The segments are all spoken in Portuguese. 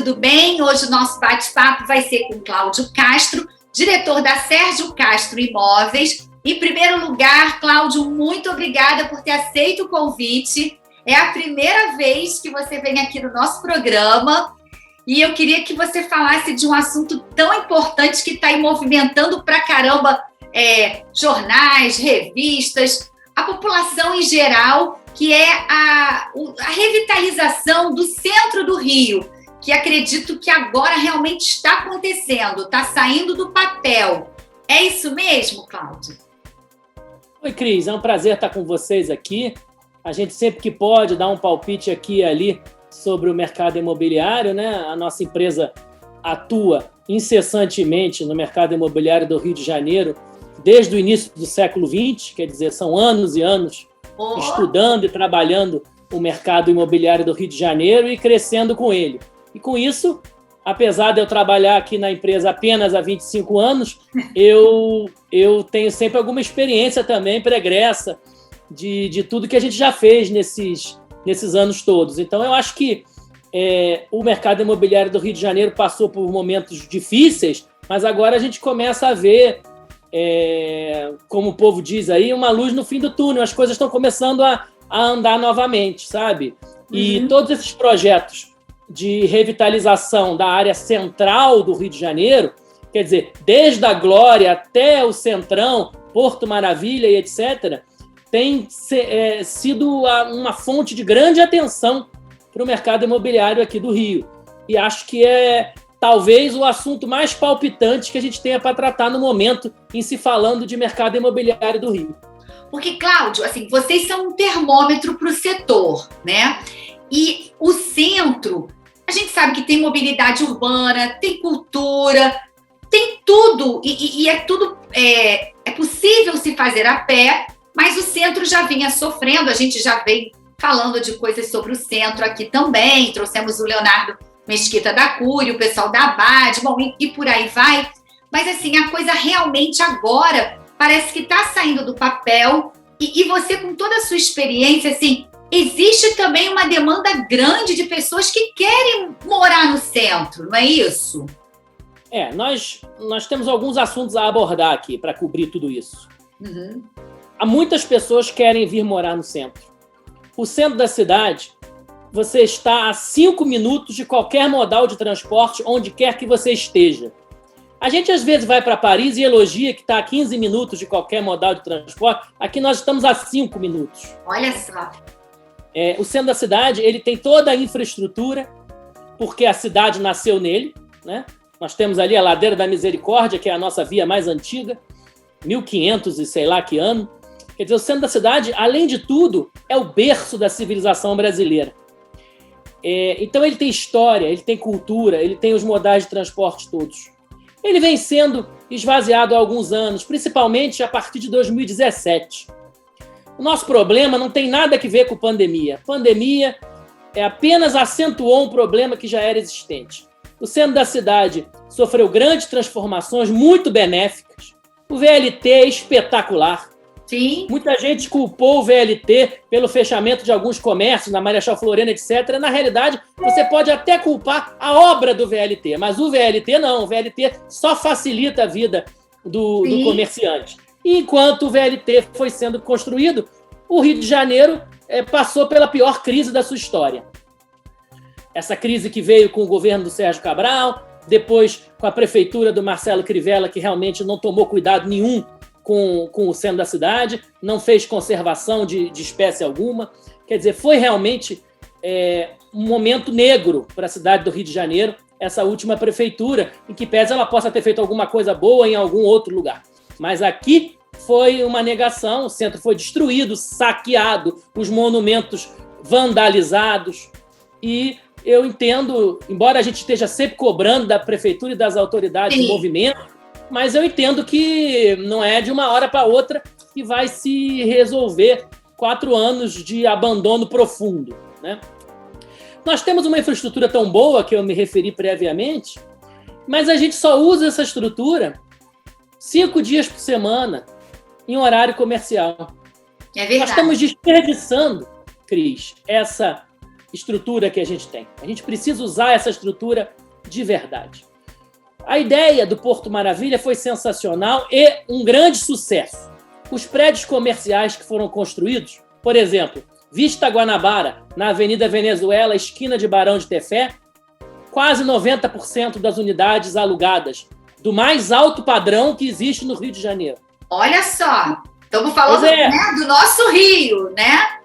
tudo bem? Hoje o nosso bate-papo vai ser com Cláudio Castro, diretor da Sérgio Castro Imóveis. Em primeiro lugar, Cláudio, muito obrigada por ter aceito o convite. É a primeira vez que você vem aqui no nosso programa e eu queria que você falasse de um assunto tão importante que está aí movimentando pra caramba jornais, revistas, a população em geral, que é a revitalização do centro do Rio, que acredito que agora realmente está acontecendo, está saindo do papel. É isso mesmo, Cláudio? Oi, Cris, é um prazer estar com vocês aqui. A gente sempre que pode dá um palpite aqui e ali sobre o mercado imobiliário, né? A nossa empresa atua incessantemente no mercado imobiliário do Rio de Janeiro desde o início do século XX, quer dizer, são anos e anos estudando e trabalhando o mercado imobiliário do Rio de Janeiro e crescendo com ele. E com isso, apesar de eu trabalhar aqui na empresa apenas há 25 anos, eu tenho sempre alguma experiência também pregressa de tudo que a gente já fez nesses anos todos. Então, eu acho que o mercado imobiliário do Rio de Janeiro passou por momentos difíceis, mas agora a gente começa a ver, como o povo diz aí, uma luz no fim do túnel. As coisas estão começando a andar novamente, sabe? E todos esses projetos de revitalização da área central do Rio de Janeiro, quer dizer, desde a Glória até o Centrão, Porto Maravilha e etc., tem sido uma fonte de grande atenção para o mercado imobiliário aqui do Rio. E acho que é talvez o assunto mais palpitante que a gente tenha para tratar no momento em se falando de mercado imobiliário do Rio. Porque, Cláudio, assim, vocês são um termômetro para o setor, né? E o centro, a gente sabe que tem mobilidade urbana, tem cultura, tem tudo, e é tudo é possível se fazer a pé, mas o centro já vinha sofrendo, a gente já vem falando de coisas sobre o centro aqui também, trouxemos o Leonardo Mesquita da Cury, o pessoal da Abad, bom, e por aí vai. Mas, assim, a coisa realmente agora parece que está saindo do papel e você, com toda a sua experiência, assim, existe também uma demanda grande de pessoas que querem morar no centro, não é isso? Nós temos alguns assuntos a abordar aqui para cobrir tudo isso. Há muitas pessoas que querem vir morar no centro. O centro da cidade, você está a 5 minutos de qualquer modal de transporte, onde quer que você esteja. A gente, às vezes, vai para Paris e elogia que está a 15 minutos de qualquer modal de transporte. Aqui nós estamos a 5 minutos. Olha só. O centro da cidade, ele tem toda a infraestrutura, porque a cidade nasceu nele, né? Nós temos ali a Ladeira da Misericórdia, que é a nossa via mais antiga, 1500 e sei lá que ano. Quer dizer, o centro da cidade, além de tudo, é o berço da civilização brasileira. Então ele tem história, ele tem cultura, ele tem os modais de transporte todos. Ele vem sendo esvaziado há alguns anos, principalmente a partir de 2017. O nosso problema não tem nada a ver com pandemia. A pandemia apenas acentuou um problema que já era existente. O centro da cidade sofreu grandes transformações muito benéficas. O VLT é espetacular. Sim. Muita gente culpou o VLT pelo fechamento de alguns comércios, na Marechal Floriano, etc. Na realidade, você pode até culpar a obra do VLT, mas o VLT não. O VLT só facilita a vida do comerciante. E enquanto o VLT foi sendo construído, o Rio de Janeiro passou pela pior crise da sua história. Essa crise que veio com o governo do Sérgio Cabral, depois com a prefeitura do Marcelo Crivella, que realmente não tomou cuidado nenhum com o centro da cidade, não fez conservação de espécie alguma. Quer dizer, foi realmente um momento negro para a cidade do Rio de Janeiro, essa última prefeitura, em que pese ela possa ter feito alguma coisa boa em algum outro lugar. Mas aqui foi uma negação, o centro foi destruído, saqueado, os monumentos vandalizados. E eu entendo, embora a gente esteja sempre cobrando da prefeitura e das autoridades de movimento, mas eu entendo que não é de uma hora para outra que vai se resolver 4 anos de abandono profundo, né? Nós temos uma infraestrutura tão boa, que eu me referi previamente, mas a gente só usa essa estrutura 5 dias por semana, em horário comercial. É verdade. Nós estamos desperdiçando, Cris, essa estrutura que a gente tem. A gente precisa usar essa estrutura de verdade. A ideia do Porto Maravilha foi sensacional e um grande sucesso. Os prédios comerciais que foram construídos, por exemplo, Vista Guanabara, na Avenida Venezuela, esquina de Barão de Tefé, quase 90% das unidades alugadas, do mais alto padrão que existe no Rio de Janeiro. Olha só, estamos falando, né, do nosso Rio, né?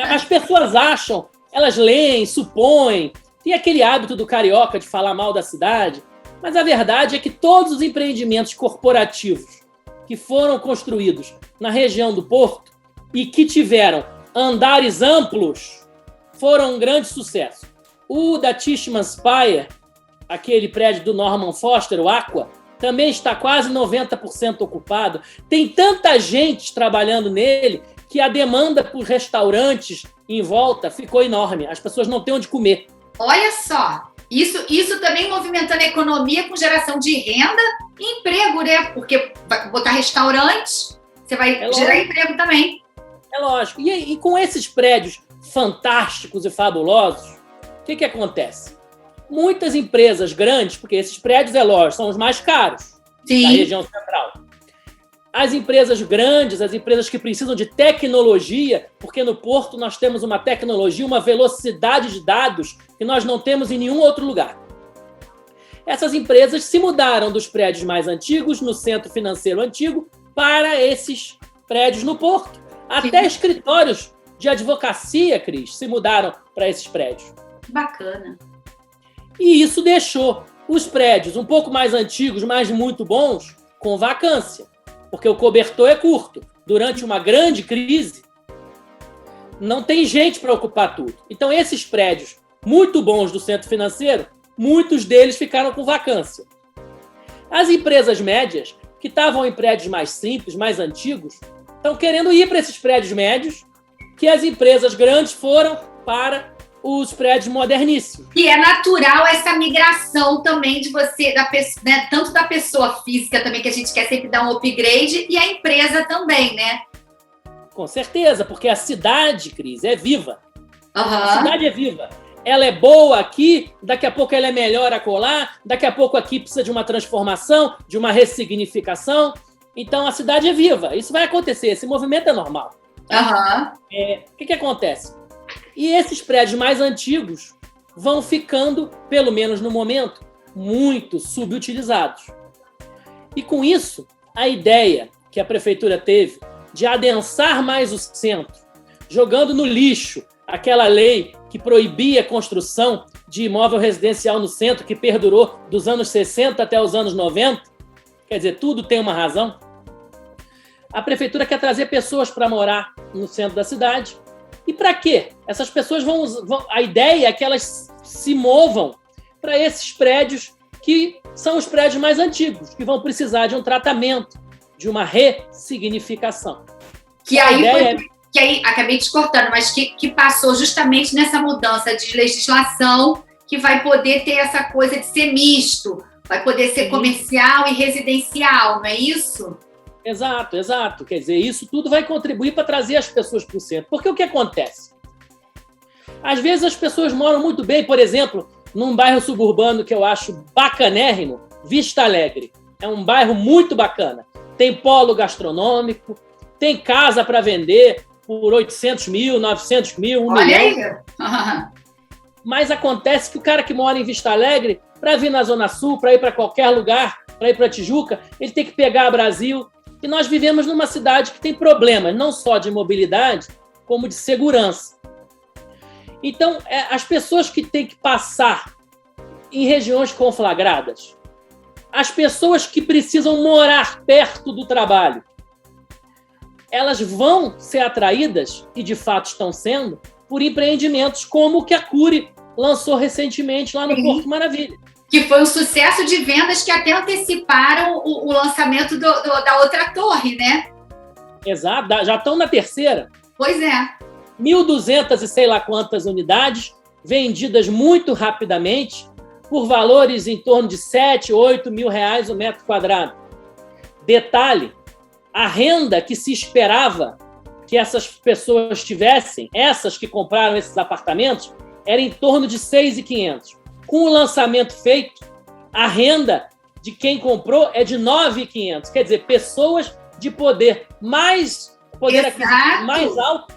As pessoas acham, elas leem, supõem, tem aquele hábito do carioca de falar mal da cidade, mas a verdade é que todos os empreendimentos corporativos que foram construídos na região do Porto e que tiveram andares amplos foram um grande sucesso. O da Tishman Speyer, aquele prédio do Norman Foster, o Aqua, também está quase 90% ocupado. Tem tanta gente trabalhando nele que a demanda por restaurantes em volta ficou enorme. As pessoas não têm onde comer. Olha só, isso também movimentando a economia com geração de renda e emprego, né? Porque vai botar restaurante, você vai gerar emprego também. É lógico. E com esses prédios fantásticos e fabulosos, o que acontece? Muitas empresas grandes, porque esses prédios, é lógico, são os mais caros da região central. As empresas grandes, as empresas que precisam de tecnologia, porque no Porto nós temos uma tecnologia, uma velocidade de dados que nós não temos em nenhum outro lugar. Essas empresas se mudaram dos prédios mais antigos, no centro financeiro antigo, para esses prédios no Porto. Até escritórios de advocacia, Cris, se mudaram para esses prédios. Bacana. E isso deixou os prédios um pouco mais antigos, mas muito bons, com vacância. Porque o cobertor é curto. Durante uma grande crise, não tem gente para ocupar tudo. Então, esses prédios muito bons do centro financeiro, muitos deles ficaram com vacância. As empresas médias, que estavam em prédios mais simples, mais antigos, estão querendo ir para esses prédios médios, que as empresas grandes foram para os prédios moderníssimos. E é natural essa migração também de você, né, tanto da pessoa física também, que a gente quer sempre dar um upgrade, e a empresa também, né? Com certeza, porque a cidade, Cris, é viva. A cidade é viva. Ela é boa aqui, daqui a pouco ela é melhor acolá, daqui a pouco aqui precisa de uma transformação, de uma ressignificação. Então, a cidade é viva. Isso vai acontecer, esse movimento é normal. O que acontece? E esses prédios mais antigos vão ficando, pelo menos no momento, muito subutilizados. E com isso, a ideia que a prefeitura teve de adensar mais o centro, jogando no lixo aquela lei que proibia a construção de imóvel residencial no centro, que perdurou dos anos 60 até os anos 90, quer dizer, tudo tem uma razão. A prefeitura quer trazer pessoas para morar no centro da cidade. E para quê? Essas pessoas a ideia é que elas se movam para esses prédios que são os prédios mais antigos, que vão precisar de um tratamento, de uma ressignificação. Que aí, acabei te cortando, mas que passou justamente nessa mudança de legislação, que vai poder ter essa coisa de ser misto, vai poder ser comercial e residencial, não é isso? Exato. Quer dizer, isso tudo vai contribuir para trazer as pessoas para o centro. Porque o que acontece? Às vezes as pessoas moram muito bem, por exemplo, num bairro suburbano que eu acho bacanérrimo, Vista Alegre. É um bairro muito bacana. Tem polo gastronômico, tem casa para vender por 800 mil, 900 mil, 1 milhão. Mas acontece que o cara que mora em Vista Alegre, para vir na Zona Sul, para ir para qualquer lugar, para ir para Tijuca, ele tem que pegar Brasil. E nós vivemos numa cidade que tem problemas, não só de mobilidade, como de segurança. Então, as pessoas que têm que passar em regiões conflagradas, as pessoas que precisam morar perto do trabalho, elas vão ser atraídas, e de fato estão sendo, por empreendimentos como o que a Cury lançou recentemente lá no Porto Maravilha. Que foi um sucesso de vendas que até anteciparam o lançamento da outra torre, né? Exato, já estão na terceira. Pois é. 1.200 e sei lá quantas unidades, vendidas muito rapidamente, por valores em torno de 7, 8 mil reais o metro quadrado. Detalhe, a renda que se esperava que essas pessoas tivessem, essas que compraram esses apartamentos, era em torno de 6.500. Com o lançamento feito, a renda de quem comprou é de 9.500. Quer dizer, pessoas de poder aquisitivo mais alto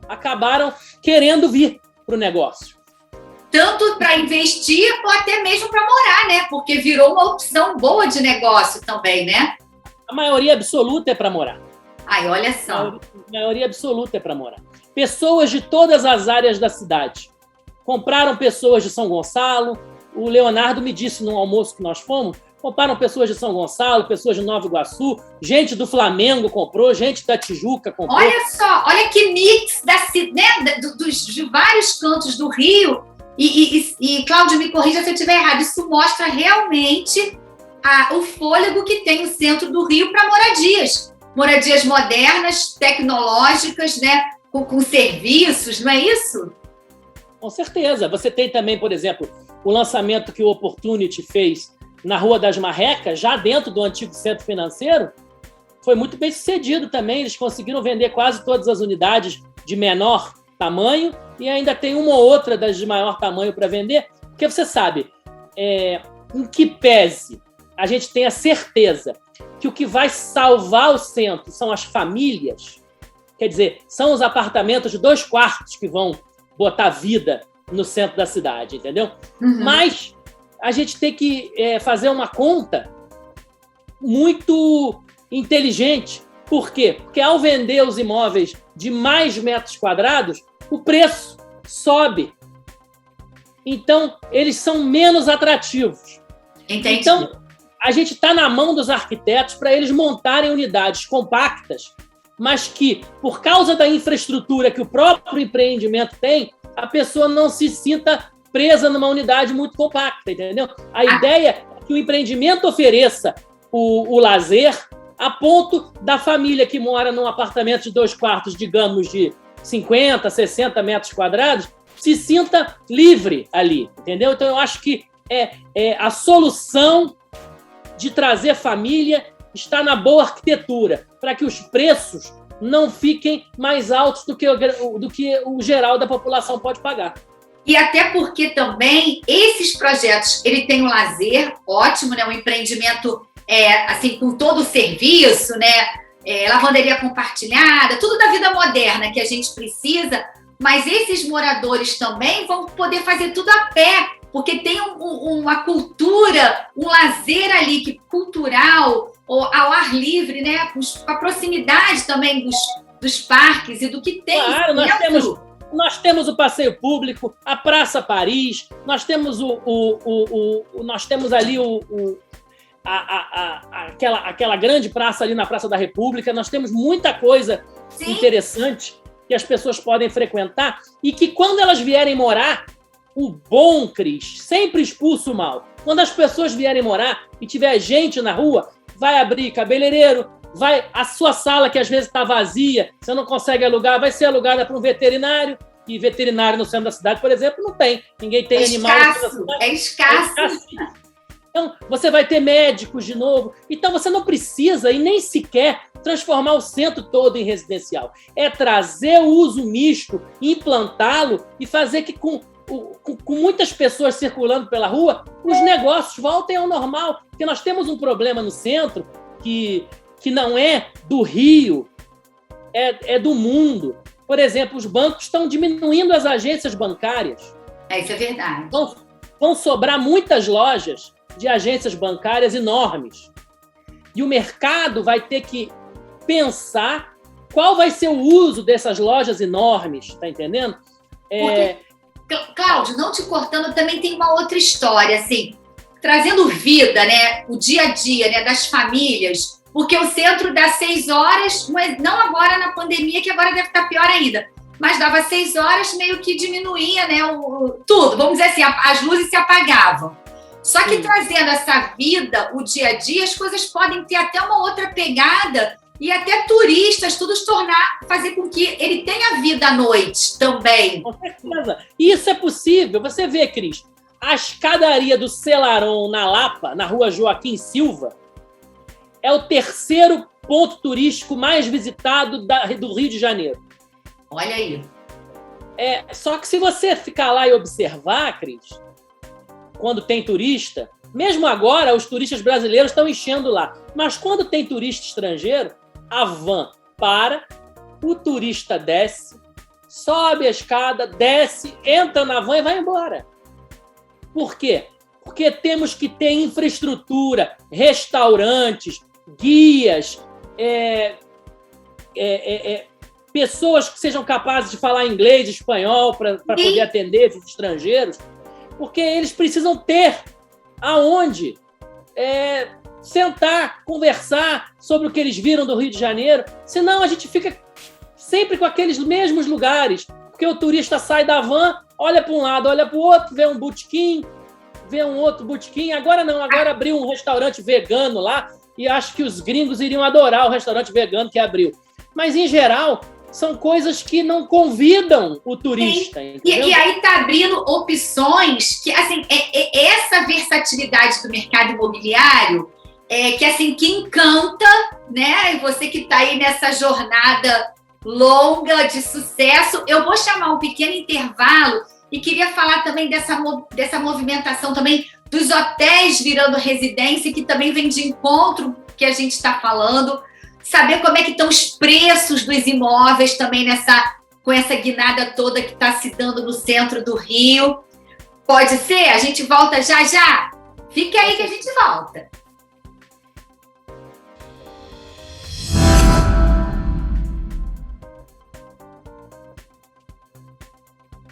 acabaram querendo vir para o negócio. Tanto para investir, ou até mesmo para morar, né? Porque virou uma opção boa de negócio também, né? A maioria absoluta é para morar. Ai, olha só. A maioria absoluta é para morar. Pessoas de todas as áreas da cidade. Compraram pessoas de São Gonçalo. O Leonardo me disse no almoço que nós fomos, compraram pessoas de São Gonçalo, pessoas de Nova Iguaçu, gente do Flamengo comprou, gente da Tijuca comprou. Olha só, olha que mix de vários cantos do Rio. E Cláudio, me corrija se eu estiver errado, isso mostra realmente o fôlego que tem o centro do Rio para moradias. Moradias modernas, tecnológicas, né? Com serviços, não é isso? Com certeza. Você tem também, por exemplo, o lançamento que o Opportunity fez na Rua das Marrecas, já dentro do antigo centro financeiro, foi muito bem sucedido também. Eles conseguiram vender quase todas as unidades de menor tamanho e ainda tem uma ou outra das de maior tamanho para vender, porque você sabe, em que pese a gente tem a certeza que o que vai salvar o centro são as famílias, quer dizer, são os apartamentos de 2 quartos que vão botar vida no centro da cidade, entendeu? Uhum. Mas a gente tem que fazer uma conta muito inteligente. Por quê? Porque ao vender os imóveis de mais metros quadrados, o preço sobe. Então, eles são menos atrativos. Entendi. Então, a gente está na mão dos arquitetos para eles montarem unidades compactas, mas que, por causa da infraestrutura que o próprio empreendimento tem, a pessoa não se sinta presa numa unidade muito compacta, entendeu? A ideia é que o empreendimento ofereça o lazer a ponto da família que mora num apartamento de 2 quartos, digamos, de 50, 60 metros quadrados, se sinta livre ali, entendeu? Então, eu acho que a solução de trazer família está na boa arquitetura, para que os preços não fiquem mais altos do que o geral da população pode pagar. E até porque também esses projetos, ele tem um lazer ótimo, né? Um empreendimento assim, com todo o serviço, né? Lavanderia compartilhada, tudo da vida moderna que a gente precisa, mas esses moradores também vão poder fazer tudo a pé, porque tem uma cultura, um lazer ali cultural, ou ao ar livre, né? Com a proximidade também dos parques e do que tem. Claro, nós temos o passeio público, a Praça Paris, nós temos nós temos ali aquela grande praça ali na Praça da República, nós temos muita coisa Sim. interessante que as pessoas podem frequentar e que quando elas vierem morar, o bom, Cris, sempre expulsa o mal. Quando as pessoas vierem morar e tiver gente na rua, vai abrir cabeleireiro, a sua sala, que às vezes está vazia, você não consegue alugar, vai ser alugada para um veterinário, e veterinário no centro da cidade, por exemplo, não tem. Ninguém tem animal. É escasso. Então, você vai ter médicos de novo. Então, você não precisa e nem sequer transformar o centro todo em residencial. É trazer o uso misto, implantá-lo e fazer que com muitas pessoas circulando pela rua, os negócios voltem ao normal. Porque nós temos um problema no centro que não é do Rio, é do mundo. Por exemplo, os bancos estão diminuindo as agências bancárias. Isso é verdade. Vão sobrar muitas lojas de agências bancárias enormes. E o mercado vai ter que pensar qual vai ser o uso dessas lojas enormes, tá entendendo? Cláudio, não te cortando, também tem uma outra história, assim, trazendo vida, né, o dia a dia, né, das famílias, porque o centro dá 6 horas, mas não agora na pandemia, que agora deve estar pior ainda, mas dava 6 horas, meio que diminuía, né, tudo, vamos dizer assim, as luzes se apagavam. Só que trazendo essa vida, o dia a dia, as coisas podem ter até uma outra pegada e até turistas, tudo fazer com que ele tenha vida à noite também. Com certeza. Isso é possível. Você vê, Cris, a escadaria do Selarón na Lapa, na rua Joaquim Silva, é o 3º ponto turístico mais visitado do Rio de Janeiro. Olha aí. Só que se você ficar lá e observar, Cris, quando tem turista, mesmo agora os turistas brasileiros estão enchendo lá, mas quando tem turista estrangeiro, a van para, o turista desce, sobe a escada, desce, entra na van e vai embora. Por quê? Porque temos que ter infraestrutura, restaurantes, guias, pessoas que sejam capazes de falar inglês e espanhol para poder atender esses estrangeiros, porque eles precisam ter aonde sentar, conversar sobre o que eles viram do Rio de Janeiro, senão a gente fica sempre com aqueles mesmos lugares, porque o turista sai da van, olha para um lado, olha para o outro, vê um botequim, vê um outro botequim, agora não, agora abriu um restaurante vegano lá, e acho que os gringos iriam adorar o restaurante vegano que abriu. Mas, em geral, são coisas que não convidam o turista. E aí está abrindo opções que, assim, essa versatilidade do mercado imobiliário que, assim, que encanta, né? E você que está aí nessa jornada longa de sucesso. Eu vou chamar um pequeno intervalo e queria falar também dessa movimentação também dos hotéis virando residência, que também vem de encontro que a gente está falando. Saber como é que estão os preços dos imóveis também com essa guinada toda que está se dando no centro do Rio. Pode ser? A gente volta já já? Fique aí que a gente volta.